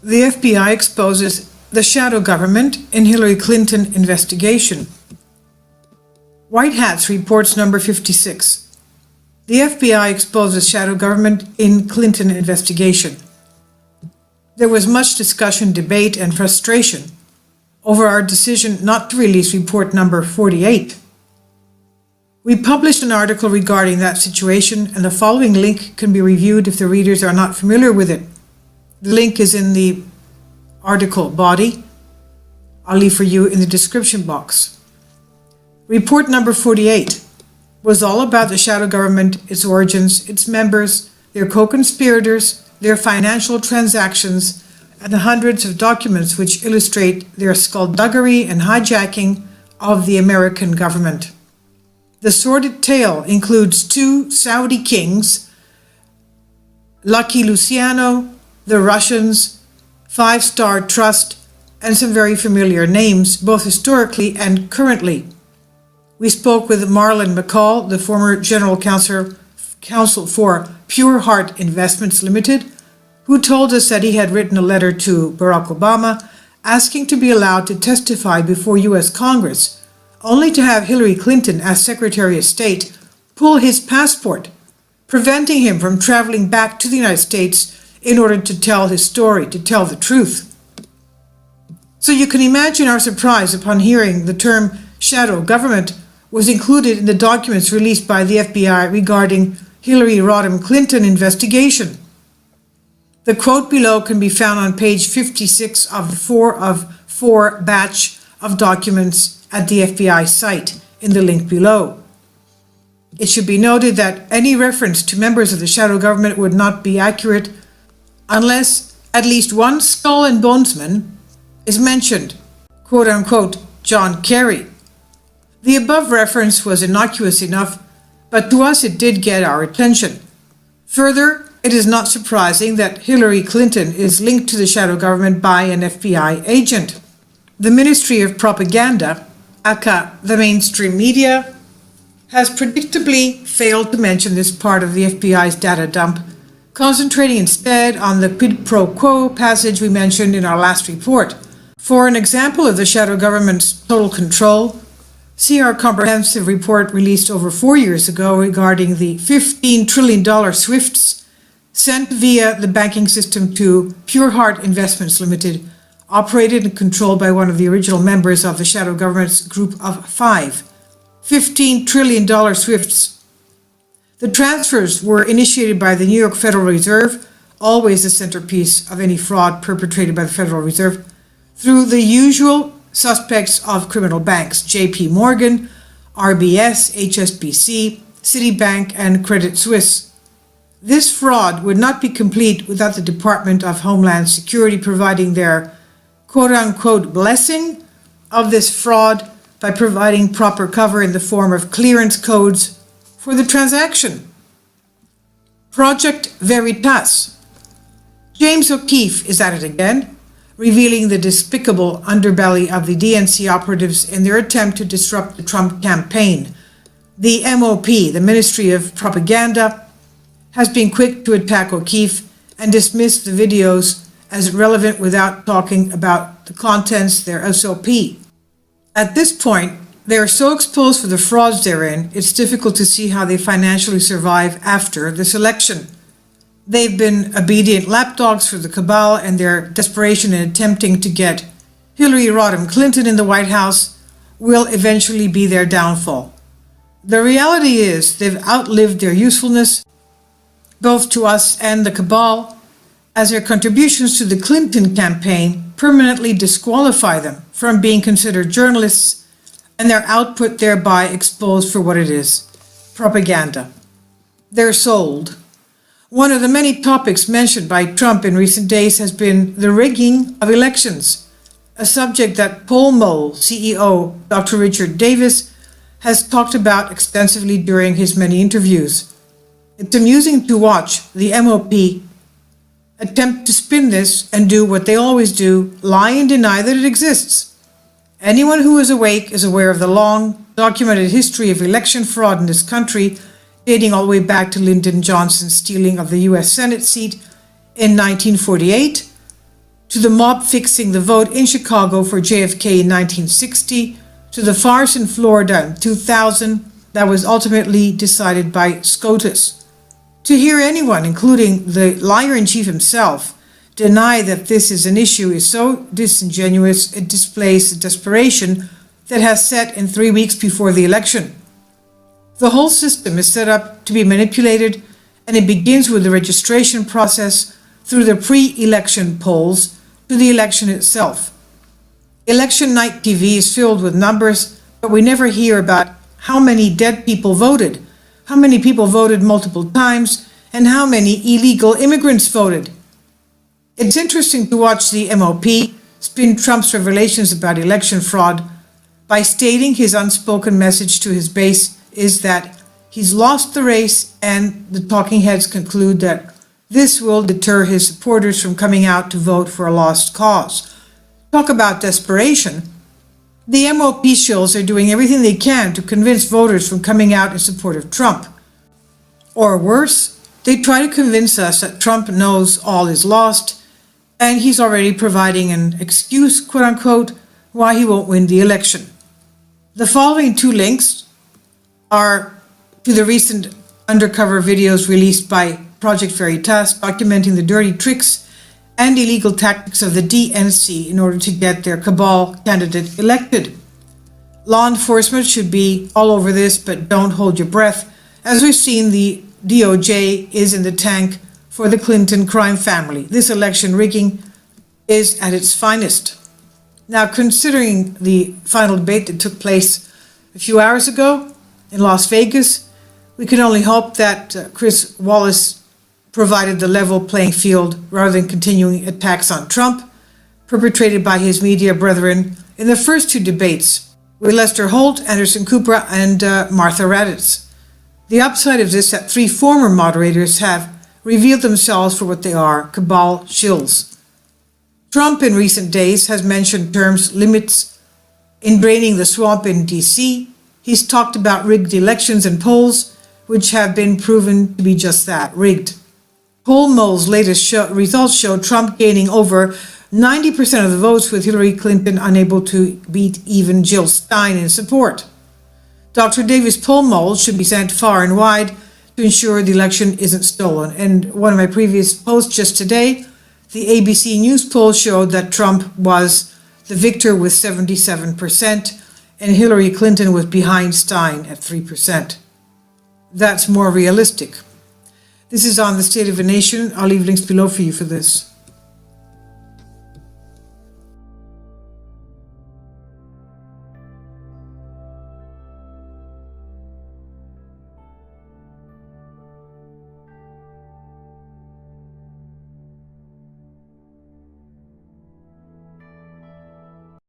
The FBI exposes the shadow government in Hillary Clinton investigation. White Hats reports number 56. The FBI exposes shadow government in Clinton investigation. There was much discussion, debate, and frustration over our decision not to release report number 48. We published an article regarding that situation, and the following link can be reviewed if the readers are not familiar with it. The link is in the article body. I'll leave for you in the description box. Report number 48 was all about the shadow government, its origins, its members, their co-conspirators, their financial transactions, and the hundreds of documents which illustrate their skullduggery and hijacking of the American government. The sordid tale includes 2 Saudi kings, Lucky Luciano, the Russians, 5 Star Trust, and some very familiar names, both historically and currently. We spoke with Marlon McCall, the former General Counsel for Pure Heart Investments Limited, who told us that he had written a letter to Barack Obama asking to be allowed to testify before U.S. Congress, only to have Hillary Clinton, as Secretary of State, pull his passport, preventing him from traveling back to the United States in order to tell his story, to tell the truth. So you can imagine our surprise upon hearing the term shadow government was included in the documents released by the FBI regarding Hillary Rodham Clinton investigation. The quote below can be found on page 56 of the 4 batch of documents at the FBI site in the link below. It should be noted that any reference to members of the shadow government would not be accurate unless at least one skull and bonesman is mentioned, quote unquote, John Kerry. The above reference was innocuous enough, but to us it did get our attention. Further, it is not surprising that Hillary Clinton is linked to the shadow government by an FBI agent. The Ministry of Propaganda, aka the mainstream media, has predictably failed to mention this part of the FBI's data dump, concentrating instead on the quid pro quo passage we mentioned in our last report. For an example of the shadow government's total control, see our comprehensive report released over 4 years ago regarding the $15 trillion SWIFTs sent via the banking system to Pure Heart Investments Limited, operated and controlled by one of the original members of the shadow government's group of 5. $15 trillion SWIFTs. The transfers were initiated by the New York Federal Reserve, always the centerpiece of any fraud perpetrated by the Federal Reserve, through the usual suspects of criminal banks, JP Morgan, RBS, HSBC, Citibank, and Credit Suisse. This fraud would not be complete without the Department of Homeland Security providing their quote-unquote blessing of this fraud by providing proper cover in the form of clearance codes for the transaction. Project Veritas. James O'Keefe is at it again, revealing the despicable underbelly of the DNC operatives in their attempt to disrupt the Trump campaign. The MOP, the Ministry of Propaganda, has been quick to attack O'Keefe and dismiss the videos as relevant without talking about the contents, their SOP. At this point, they are so exposed for the frauds therein, it's difficult to see how they financially survive after this election. They've been obedient lapdogs for the cabal, and their desperation in attempting to get Hillary Rodham Clinton in the White House will eventually be their downfall. The reality is they've outlived their usefulness, both to us and the cabal, as their contributions to the Clinton campaign permanently disqualify them from being considered journalists, and their output thereby exposed for what it is: propaganda. They're sold. One of the many topics mentioned by Trump in recent days has been the rigging of elections, a subject that Poll Mole CEO Dr. Richard Davis has talked about extensively during his many interviews. It's amusing to watch the MOP attempt to spin this and do what they always do: lie and deny that it exists. Anyone who is awake is aware of the long, documented history of election fraud in this country, dating all the way back to Lyndon Johnson's stealing of the U.S. Senate seat in 1948, to the mob fixing the vote in Chicago for JFK in 1960, to the farce in Florida in 2000 that was ultimately decided by SCOTUS. To hear anyone, including the liar-in-chief himself, deny that this is an issue is so disingenuous it displays the desperation that has set in 3 weeks before the election. The whole system is set up to be manipulated, and it begins with the registration process through the pre-election polls to the election itself. Election night TV is filled with numbers, but we never hear about how many dead people voted, how many people voted multiple times, and how many illegal immigrants voted. It's interesting to watch the MOP spin Trump's revelations about election fraud by stating his unspoken message to his base is that he's lost the race, and the talking heads conclude that this will deter his supporters from coming out to vote for a lost cause. Talk about desperation. The MOP shills are doing everything they can to convince voters from coming out in support of Trump. Or worse, they try to convince us that Trump knows all is lost, and he's already providing an excuse, quote-unquote, why he won't win the election. The following two links are to the recent undercover videos released by Project Veritas documenting the dirty tricks and illegal tactics of the DNC in order to get their cabal candidate elected. Law enforcement should be all over this, but don't hold your breath. As we've seen, the DOJ is in the tank for the Clinton crime family. This election rigging is at its finest. Now, considering the final debate that took place a few hours ago in Las Vegas, we can only hope that Chris Wallace provided the level playing field rather than continuing attacks on Trump, perpetrated by his media brethren in the first two debates with Lester Holt, Anderson Cooper, and Martha Raddatz. The upside of this is that three former moderators have revealed themselves for what they are, cabal shills. Trump in recent days has mentioned terms limits in draining the swamp in D.C. He's talked about rigged elections and polls, which have been proven to be just that, rigged. Poll Mole's latest results show Trump gaining over 90% of the votes, with Hillary Clinton unable to beat even Jill Stein in support. Dr. Davis' poll mole should be sent far and wide to ensure the election isn't stolen. And one of my previous posts just today, the ABC News poll showed that Trump was the victor with 77%, and Hillary Clinton was behind Stein at 3%. That's more realistic. This is on the State of a Nation. I'll leave links below for you for this.